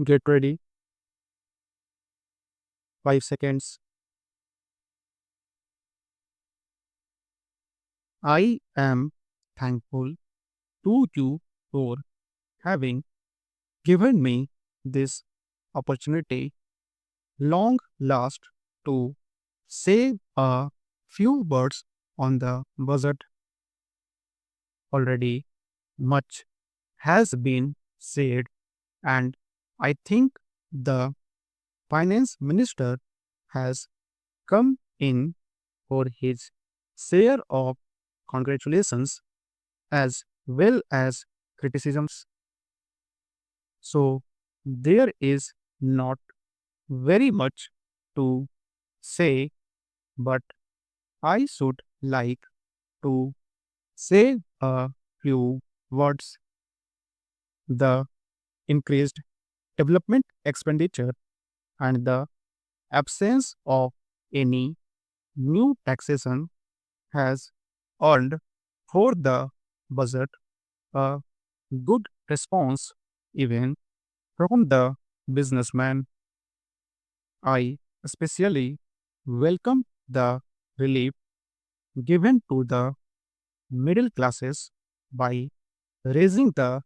Get ready. 5 seconds. I am thankful to you for having given me this opportunity long last to say a few words on the budget. Already much has been said, and I think the finance minister has come in for his share of congratulations as well as criticisms. So there is not very much to say, but I should like to say a few words. The increased development expenditure and the absence of any new taxation has earned for the budget a good response even from the businessman. I especially welcome the relief given to the middle classes by raising the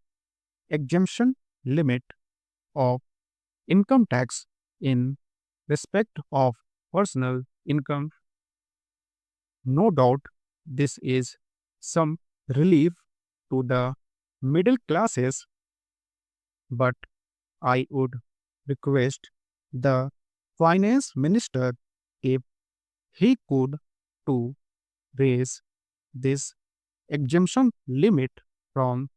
exemption limit of income tax in respect of personal income. No doubt this is some relief to the middle classes, but I would request the finance minister if he could to raise this exemption limit from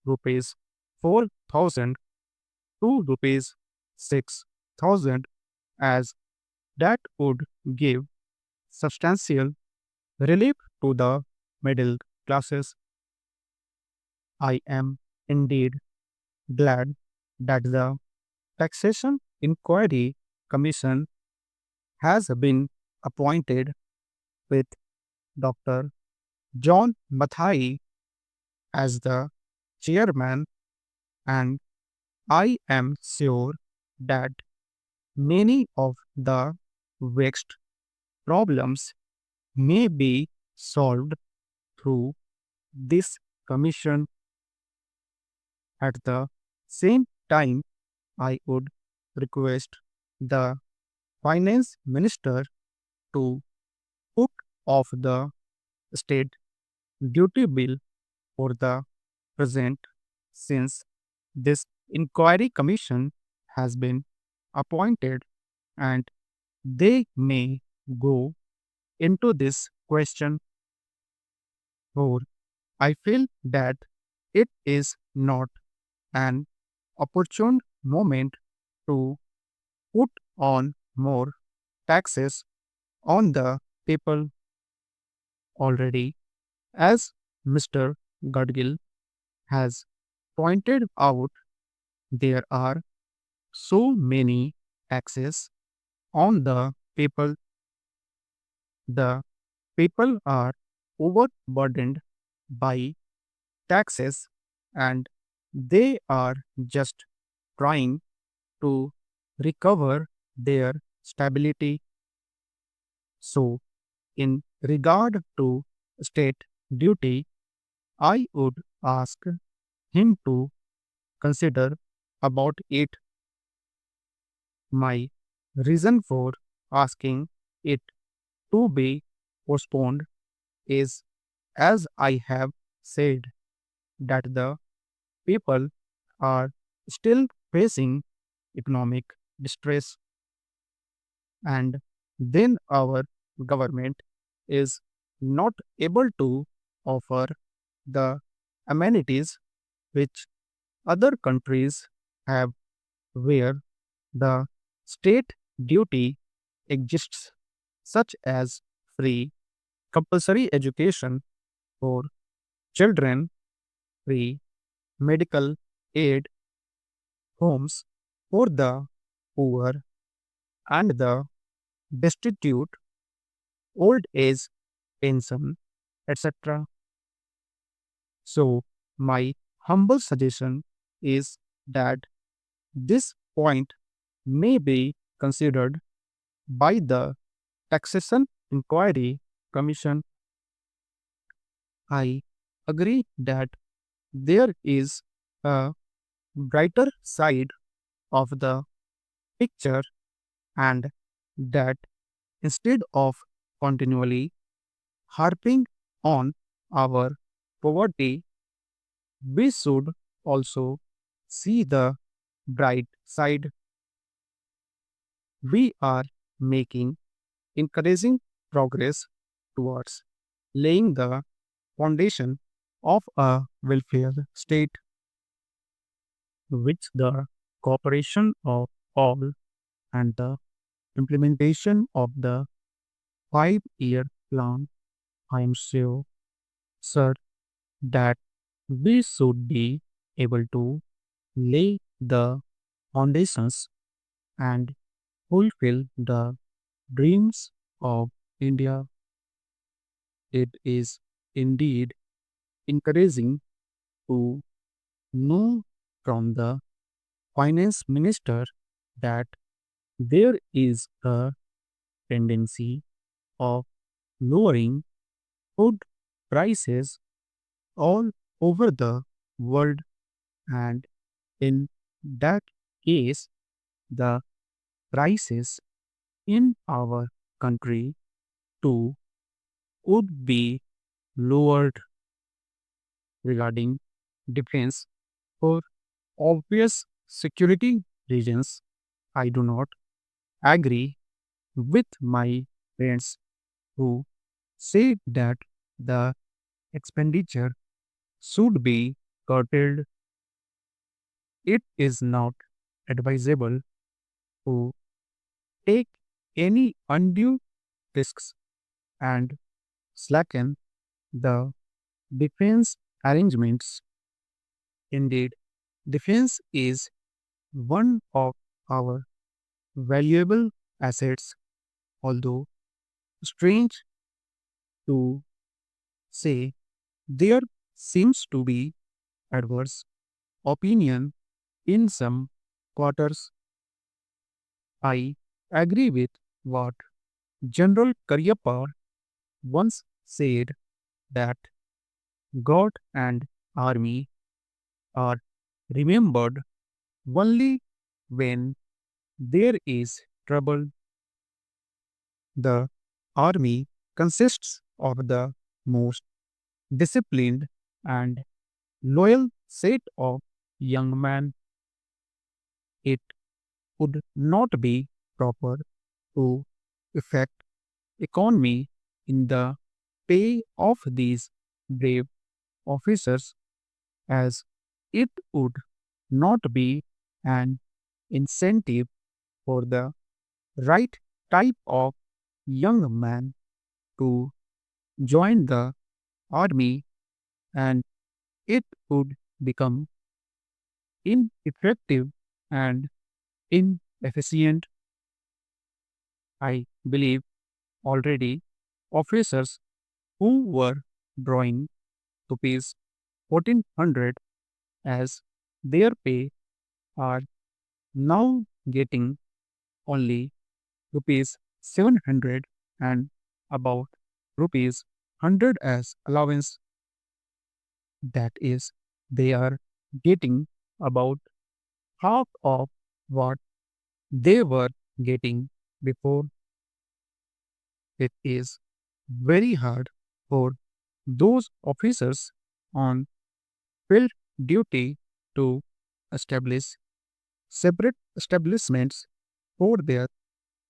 rupees 4,000 to rupees 6,000, as that would give substantial relief to the middle classes. I am indeed glad that the Taxation Inquiry Commission has been appointed with Dr. John Mathai as the chairman, and I am sure that many of the vexed problems may be solved through this commission. At the same time, I would request the finance minister to put off the state duty bill for the present, since this inquiry commission has been appointed and they may go into this question. Or I feel that it is not an opportune moment to put on more taxes on the people already. As Mr. Gadgil has pointed out, there are so many taxes on the people. The people are overburdened by taxes and they are just trying to recover their stability. So, in regard to state duty, I would ask him to consider about it. My reason for asking it to be postponed is, as I have said, that the people are still facing economic distress, and then our government is not able to offer the amenities which other countries have, where the state duty exists, such as free compulsory education for children, free medical aid, homes for the poor and the destitute, old age pension, etc. So, my humble suggestion is that this point may be considered by the Taxation Inquiry Commission. I agree that there is a brighter side of the picture and that instead of continually harping on our poverty, we should also see the bright side. We are making encouraging progress towards laying the foundation of a welfare state, which the cooperation of all and the implementation of the 5-year plan. I am sure, sir, that we should be able to lay the foundations and fulfill the dreams of India. It is indeed encouraging to know from the finance minister that there is a tendency of lowering food prices all over the world, and in that case, the prices in our country too would be lowered regarding defense for obvious security reasons. I do not agree with my friends who say that the expenditure should be curtailed. It is not advisable to take any undue risks and slacken the defense arrangements. Indeed, defense is one of our valuable assets, although strange to say, there seems to be adverse opinion in some quarters. I agree with what General Karyappa once said that God and army are remembered only when there is trouble. The army consists of the most disciplined and loyal set of young men. It would not be proper to affect economy in the pay of these brave officers, as it would not be an incentive for the right type of young man to join the army, and it would become ineffective and inefficient. I believe already officers who were drawing rupees 1400 as their pay are now getting only rupees 700 and about rupees 100 as allowance. That is, they are getting about half of what they were getting before. It is very hard for those officers on field duty to establish separate establishments for their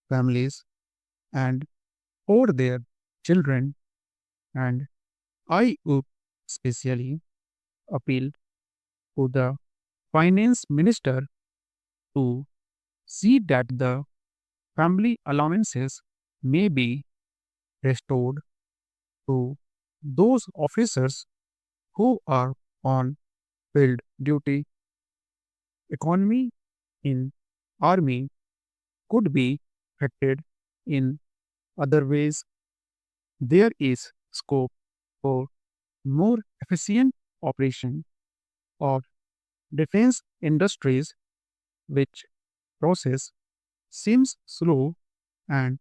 families and for their children, and I would especially appeal to the finance minister to see that the family allowances may be restored to those officers who are on field duty. Economy in army could be affected in other ways. There is scope for more efficient operation of defense industries, which process seems slow, and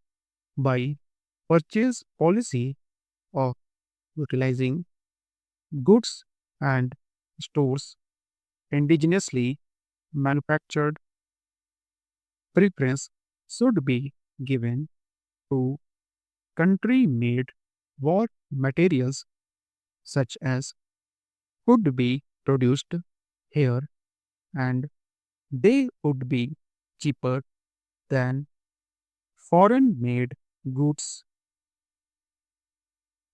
by purchase policy of utilizing goods and stores indigenously manufactured, preference should be given to country made war materials such as could be produced here and they would be cheaper than foreign made goods.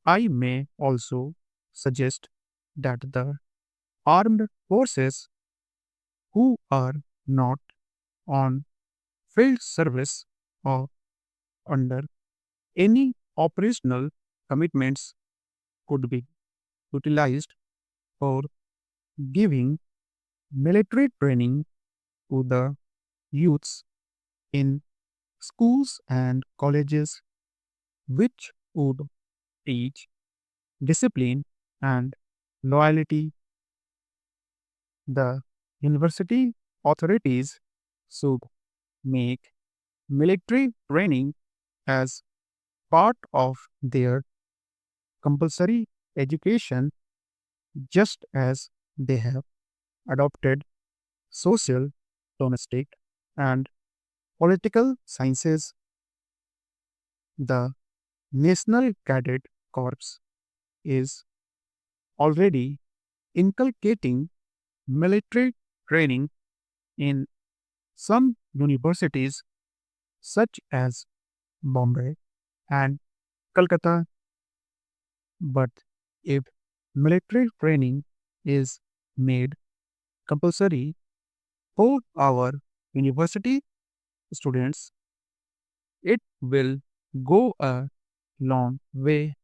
I may also suggest that the armed forces who are not on field service or under any operational commitments could be utilized for giving military training to the youths in schools and colleges, which would teach discipline and loyalty. The university authorities should make military training as part of their compulsory education, just as they have adopted social, domestic, and political sciences. The National Cadet Corps is already inculcating military training in some universities such as Bombay and Calcutta. But if military training is made compulsory for our university students, it will go a long way